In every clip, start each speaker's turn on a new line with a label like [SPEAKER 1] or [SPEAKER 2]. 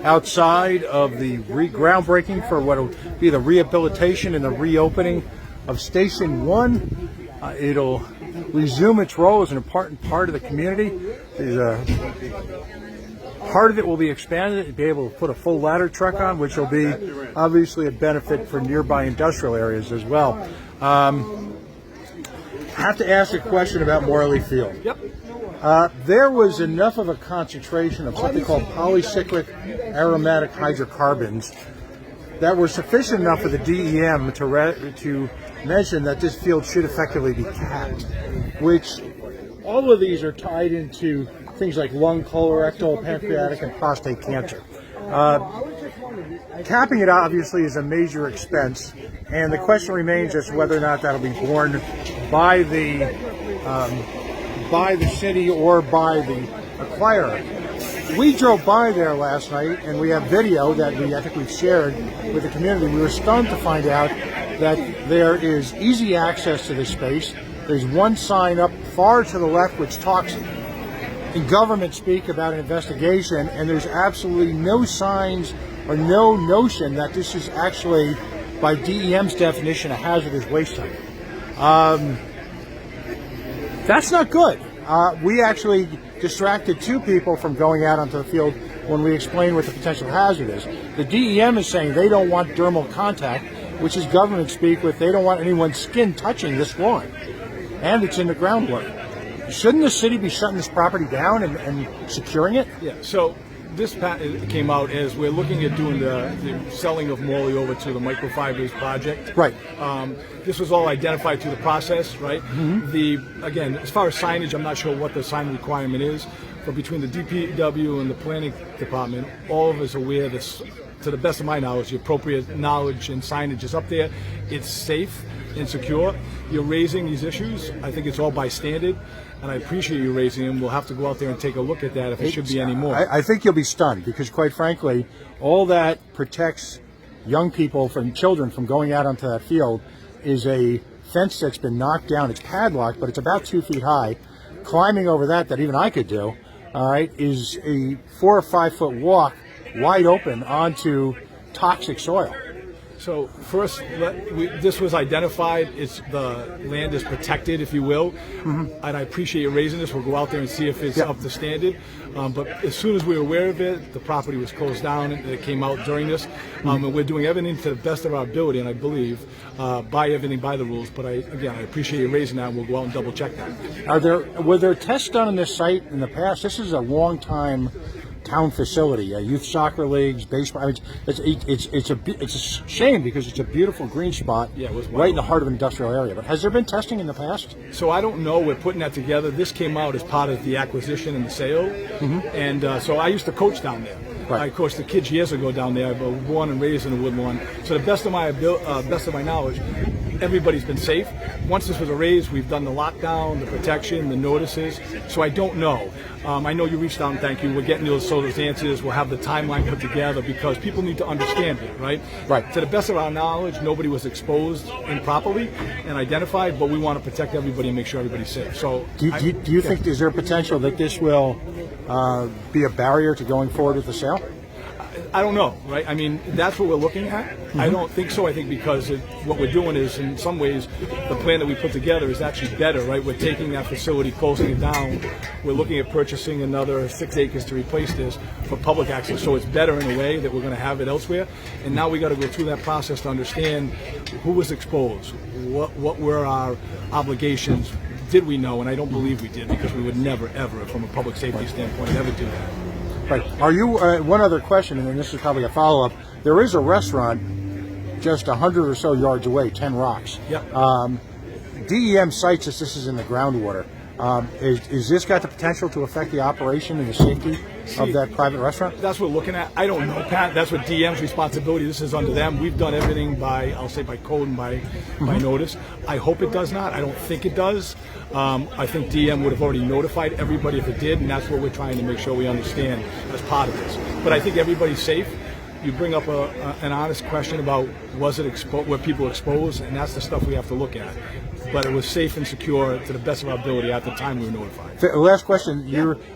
[SPEAKER 1] outside of the groundbreaking for what will be the rehabilitation and the reopening of Station 1. It'll resume its role as an important part of the community. Part of it will be expanded to be able to put a full ladder truck on, which will be obviously a benefit for nearby industrial areas as well. Have to ask a question about Morley Field.
[SPEAKER 2] Yep.
[SPEAKER 1] There was enough of a concentration of something called polycyclic aromatic hydrocarbons that were sufficient enough for the DEM to mention that this field should effectively be capped, which all of these are tied into things like lung, colorectal, pancreatic, and prostate cancer. Capping it obviously is a major expense, and the question remains as to whether or not that'll be borne by the city or by the acquirer. We drove by there last night, and we have video that I think we've shared with the community. We were stunned to find out that there is easy access to this space. There's one sign up far to the left which talks in government speak about an investigation, and there's absolutely no signs or no notion that this is actually, by DEM's definition, a hazardous waste site. That's not good. We actually distracted 2 people from going out onto the field when we explained what the potential hazard is. The DEM is saying they don't want dermal contact, which is government speak with they don't want anyone's skin touching this lawn. And it's in the groundwater. Shouldn't the city be shutting this property down and securing it?
[SPEAKER 2] Yeah, so this came out as we're looking at doing the selling of Morley over to the microfibers project.
[SPEAKER 1] Right.
[SPEAKER 2] This was all identified through the process, right? Mm-hmm. Again, as far as signage, I'm not sure what the sign requirement is, but between the DPW and the planning department, all of us are aware that, to the best of my knowledge, the appropriate knowledge and signage is up there. It's safe and secure. You're raising these issues. I think it's all by standard, and I appreciate you raising them. We'll have to go out there and take a look at that if it should be any more.
[SPEAKER 1] I think you'll be stunned because, quite frankly, all that protects young people from children from going out onto that field is a fence that's been knocked down. It's padlocked, but it's about 2 feet high. Climbing over that even I could do, all right, is a 4 or 5 foot walk wide open onto toxic soil.
[SPEAKER 2] So first, this was identified. The land is protected, if you will, and I appreciate you raising this. We'll go out there and see if it's up to standard. But as soon as we were aware of it, the property was closed down, and it came out during this. And we're doing everything to the best of our ability, and I believe by everything by the rules. But I appreciate you raising that, and we'll go out and double check that.
[SPEAKER 1] Were there tests done on this site in the past? This is a long time town facility, youth soccer leagues, baseball. I mean, it's a shame because it's a beautiful green spot right in the heart of an industrial area. But has there been testing in the past?
[SPEAKER 2] So I don't know. We're putting that together. This came out as part of the acquisition and the sale, and so I used to coach down there. Right. I coached the kids years ago down there. I was born and raised in the Woodlawn. So the best of my knowledge, everybody's been safe. Once this was erased, we've done the lockdown, the protection, the notices. So I don't know. I know you reached out and thank you. We're getting those answers. We'll have the timeline put together because people need to understand it, right?
[SPEAKER 1] Right.
[SPEAKER 2] To the best of our knowledge, nobody was exposed improperly and identified, but we want to protect everybody and make sure everybody's safe. So,
[SPEAKER 1] do you think is there potential that this will be a barrier to going forward with the sale?
[SPEAKER 2] I don't know, right? I mean, that's what we're looking at. I don't think so. I think because what we're doing is, in some ways, the plan that we put together is actually better, right? We're taking that facility, closing it down. We're looking at purchasing another 6 acres to replace this for public access. So it's better in a way that we're going to have it elsewhere. And now we got to go through that process to understand who was exposed, what were our obligations, did we know? And I don't believe we did because we would never, ever, from a public safety standpoint, ever do that.
[SPEAKER 1] Right. Are you, one other question, and then this is probably a follow-up. There is a restaurant just 100 or so yards away, 10 Rocks.
[SPEAKER 2] Yep.
[SPEAKER 1] DEM cites this is in the groundwater. Is this got the potential to affect the operation and the safety of that private restaurant?
[SPEAKER 2] That's what we're looking at. I don't know, Pat. That's what DM's responsibility. This is under them. We've done everything by code and by notice. I hope it does not. I don't think it does. I think DM would have already notified everybody if it did, and that's what we're trying to make sure we understand as part of this. But I think everybody's safe. You bring up an honest question about were people exposed, and that's the stuff we have to look at. But it was safe and secure to the best of our ability at the time we were notified.
[SPEAKER 1] Last question.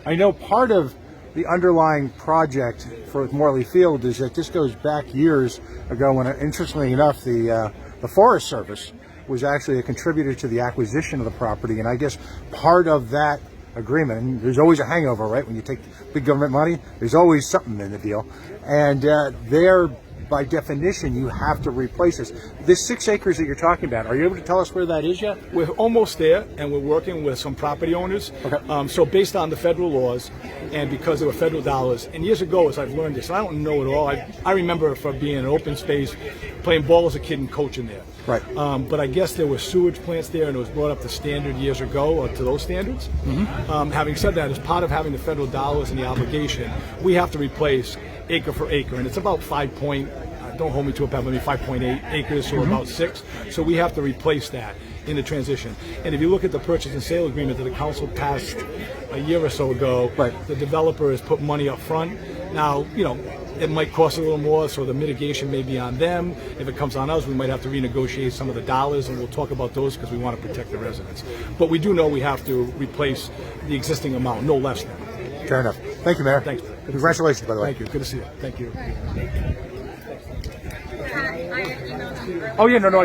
[SPEAKER 1] I know part of the underlying project for Morley Field is that this goes back years ago when, interestingly enough, the Forest Service was actually a contributor to the acquisition of the property, and I guess part of that agreement, and there's always a hangover, right? When you take big government money, there's always something in the deal, and there, by definition, you have to replace this. This 6 acres that you're talking about, are you able to tell us where that is yet?
[SPEAKER 2] We're almost there, and we're working with some property owners.
[SPEAKER 1] Okay.
[SPEAKER 2] So based on the federal laws, and because there were federal dollars, and years ago, as I've learned this, I don't know it all. I remember from being in an open space, playing ball as a kid and coaching there.
[SPEAKER 1] Right.
[SPEAKER 2] But I guess there were sewage plants there, and it was brought up to standard years ago, or to those standards. Having said that, as part of having the federal dollars and the obligation, we have to replace acre for acre, and it's about don't hold me to it, but maybe 5.8 acres, so about 6. So we have to replace that in the transition. And if you look at the purchase and sale agreement that the council passed a year or so ago,
[SPEAKER 1] right,
[SPEAKER 2] the developer has put money up front. Now, it might cost a little more, so the mitigation may be on them. If it comes on us, we might have to renegotiate some of the dollars, and we'll talk about those because we want to protect the residents. But we do know we have to replace the existing amount, no less than.
[SPEAKER 1] Fair enough. Thank you, Mayor.
[SPEAKER 2] Thanks.
[SPEAKER 1] Congratulations, by the way.
[SPEAKER 2] Thank you. Good to see you. Thank you.
[SPEAKER 1] Oh, yeah, no.